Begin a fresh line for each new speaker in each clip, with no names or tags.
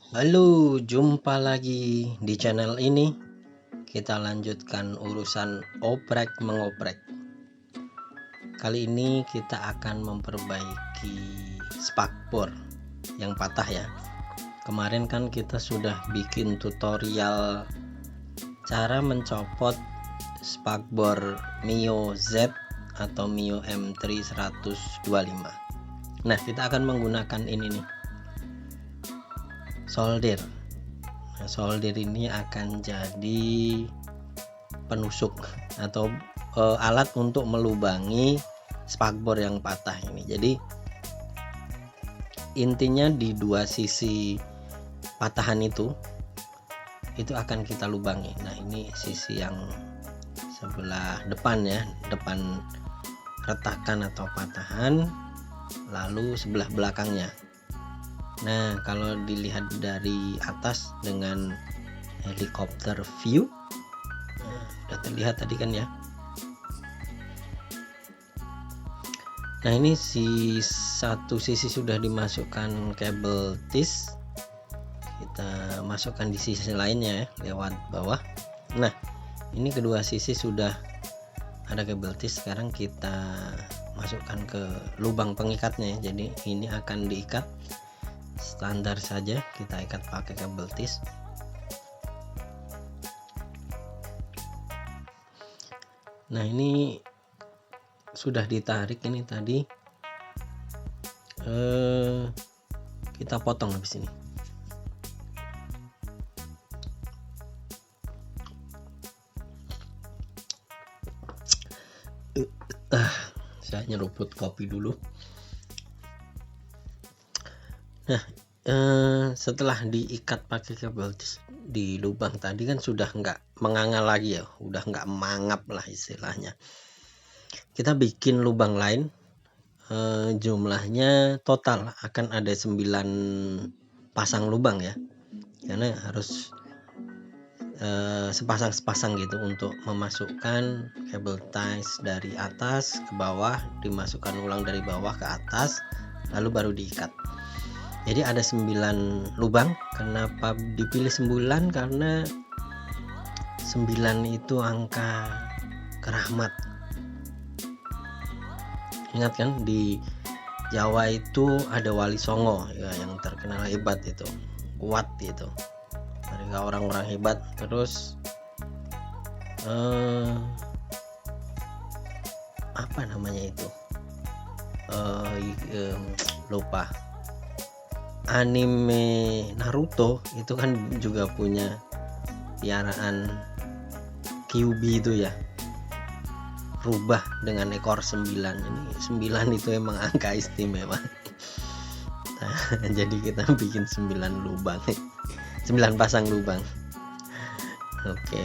Halo, jumpa lagi di channel ini. Kita lanjutkan urusan oprek mengoprek. Kali ini kita akan memperbaiki spakbor yang patah ya. Kemarin kan kita sudah bikin tutorial cara mencopot spakbor Mio Z atau Mio M3 125. Nah, kita akan menggunakan ini nih, solder. Nah, solder ini akan jadi penusuk atau alat untuk melubangi spakbor yang patah ini. Jadi intinya di dua sisi patahan itu akan kita lubangi. Nah, ini sisi yang sebelah depan ya, depan retakan atau patahan, lalu sebelah belakangnya. Nah, kalau dilihat dari atas dengan helikopter view, udah terlihat tadi kan ya. Nah, ini satu sisi sudah dimasukkan kabel tis, kita masukkan di sisi lainnya ya, lewat bawah. Nah, ini kedua sisi sudah ada kabel tis. Sekarang kita masukkan ke lubang pengikatnya ya. Jadi ini akan diikat standar saja, kita ikat pakai kabel tis. Nah, ini sudah ditarik ini tadi, kita potong habis ini. Saya nyeruput kopi dulu. Nah, setelah diikat pakai kabel di lubang tadi kan sudah nggak menganga lagi ya, udah nggak mangap lah istilahnya. Kita bikin lubang lain, jumlahnya total akan ada 9 pasang lubang ya, karena harus sepasang gitu untuk memasukkan kabel ties dari atas ke bawah, dimasukkan ulang dari bawah ke atas, lalu baru diikat. Jadi ada 9 lubang. Kenapa dipilih 9? Karena 9 itu angka kerahmat. Ingat kan, di Jawa itu ada Wali Songo ya, yang terkenal hebat itu, kuat itu. Mereka orang-orang hebat. Terus apa namanya itu? Lupa. Anime Naruto itu kan juga punya piaraan Kyuubi itu ya, rubah dengan ekor 9. Ini 9 itu emang angka istimewa. Nah, jadi kita bikin 9 lubang, 9 pasang lubang. Oke,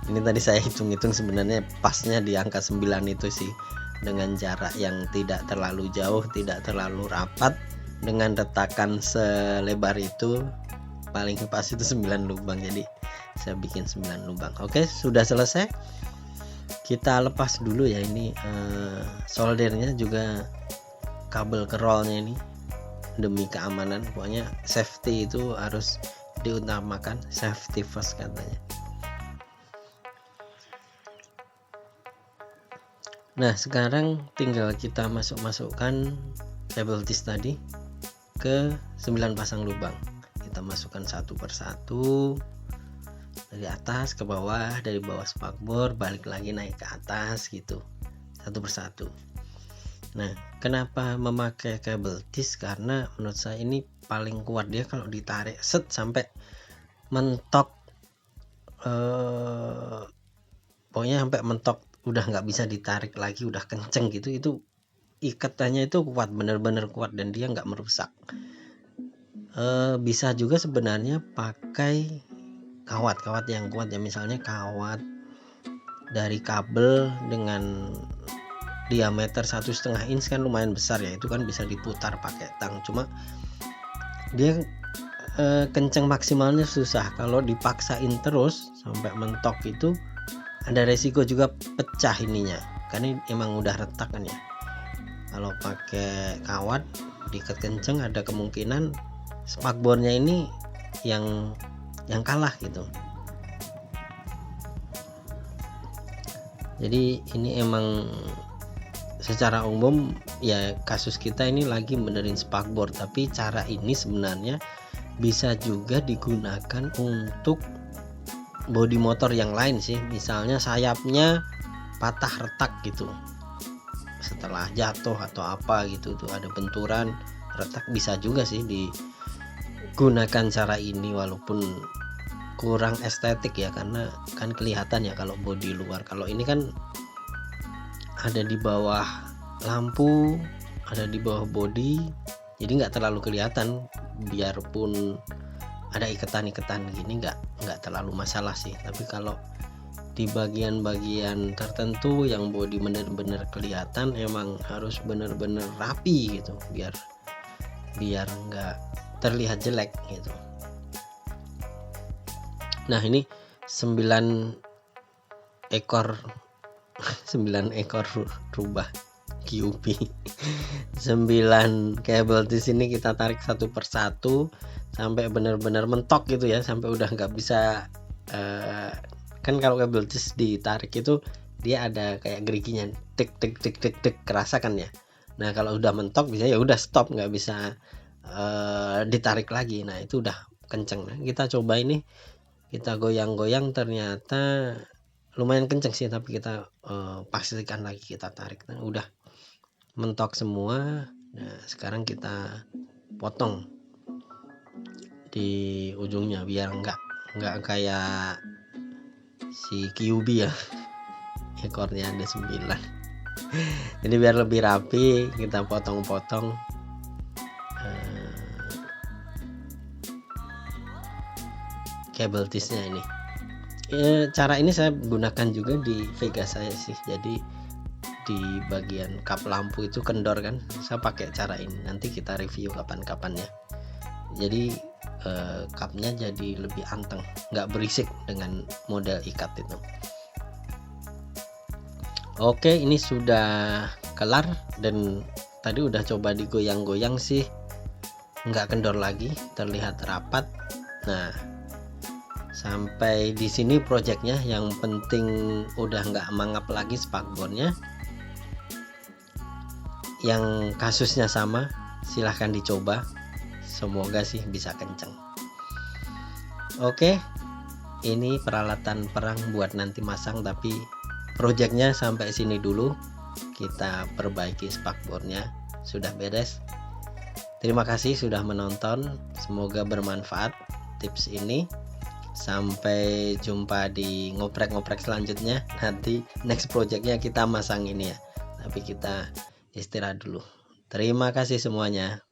ini tadi saya hitung-hitung, sebenarnya pasnya di angka 9 itu sih, dengan jarak yang tidak terlalu jauh, tidak terlalu rapat, dengan retakan selebar itu, paling pas itu 9 lubang. Jadi saya bikin 9 lubang. Oke, sudah selesai. Kita lepas dulu ya, ini soldernya juga kabel kerolnya ini, demi keamanan. Pokoknya safety itu harus diutamakan, safety first katanya. Nah, sekarang tinggal kita masukkan kabel tis tadi ke 9 pasang lubang. Kita masukkan satu persatu, dari atas ke bawah, dari bawah spakbor balik lagi naik ke atas gitu, satu persatu. Nah, kenapa memakai kabel tis? Karena menurut saya ini paling kuat. Dia kalau ditarik set sampai mentok, pokoknya sampai mentok, udah nggak bisa ditarik lagi, udah kenceng gitu. Itu ikatannya itu kuat, bener-bener kuat, dan dia nggak merusak. Bisa juga sebenarnya pakai kawat yang kuat ya, misalnya kawat dari kabel dengan diameter 1,5 inch kan lumayan besar ya, itu kan bisa diputar pakai tang. Cuma dia kenceng maksimalnya susah. Kalau dipaksain terus sampai mentok itu ada resiko juga pecah ininya, karena emang udah retak kan ya. Kalau pakai kawat diikat kenceng, ada kemungkinan spakbornya ini yang kalah gitu. Jadi ini emang secara umum ya kasus kita ini lagi benerin spakbor, tapi cara ini sebenarnya bisa juga digunakan untuk bodi motor yang lain sih. Misalnya sayapnya patah retak gitu setelah jatuh atau apa gitu, tuh ada benturan retak, bisa juga sih digunakan cara ini, walaupun kurang estetik ya, karena kan kelihatan ya kalau bodi luar. Kalau ini kan ada di bawah lampu, ada di bawah bodi, jadi nggak terlalu kelihatan. Biarpun ada ikatan-ikatan gini nggak terlalu masalah sih. Tapi kalau di bagian-bagian tertentu yang bodi bener-bener kelihatan, emang harus bener-bener rapi gitu, biar nggak terlihat jelek gitu. Nah ini 9 ekor rubah QB 9 kabel di sini kita tarik satu persatu sampai benar-benar mentok gitu ya, sampai udah nggak bisa kan kalau kabel tis ditarik itu dia ada kayak geriginya, tik tik tik tik tik, kerasa kan ya. Nah kalau udah mentok bisa ya udah stop, nggak bisa ditarik lagi. Nah itu udah kenceng. Nah, kita coba ini, kita goyang-goyang, ternyata lumayan kenceng sih, tapi kita pastikan lagi, kita tarik. Nah, udah mentok semua. Nah sekarang kita potong di ujungnya biar nggak kayak si QB ya, ekornya ada 9. Jadi biar lebih rapi kita potong-potong kabel tisnya ini. Cara ini saya gunakan juga di Vega saya sih. Jadi di bagian kap lampu itu kendor kan, saya pakai cara ini. Nanti kita review kapan-kapan ya. Jadi kapnya jadi lebih anteng, nggak berisik dengan model ikat itu. Oke, ini sudah kelar, dan tadi udah coba digoyang-goyang sih, nggak kendor lagi, terlihat rapat. Nah sampai di sini projectnya, yang penting udah nggak mangap lagi spakbornya. Yang kasusnya sama silahkan dicoba, semoga sih bisa kenceng. Oke, ini peralatan perang buat nanti masang, tapi projectnya sampai sini dulu. Kita perbaiki spakbornya, sudah beres. Terima kasih sudah menonton, semoga bermanfaat tips ini. Sampai jumpa di ngoprek-ngoprek selanjutnya. Nanti next projectnya kita masang ini ya, tapi kita istirahat dulu. Terima kasih semuanya.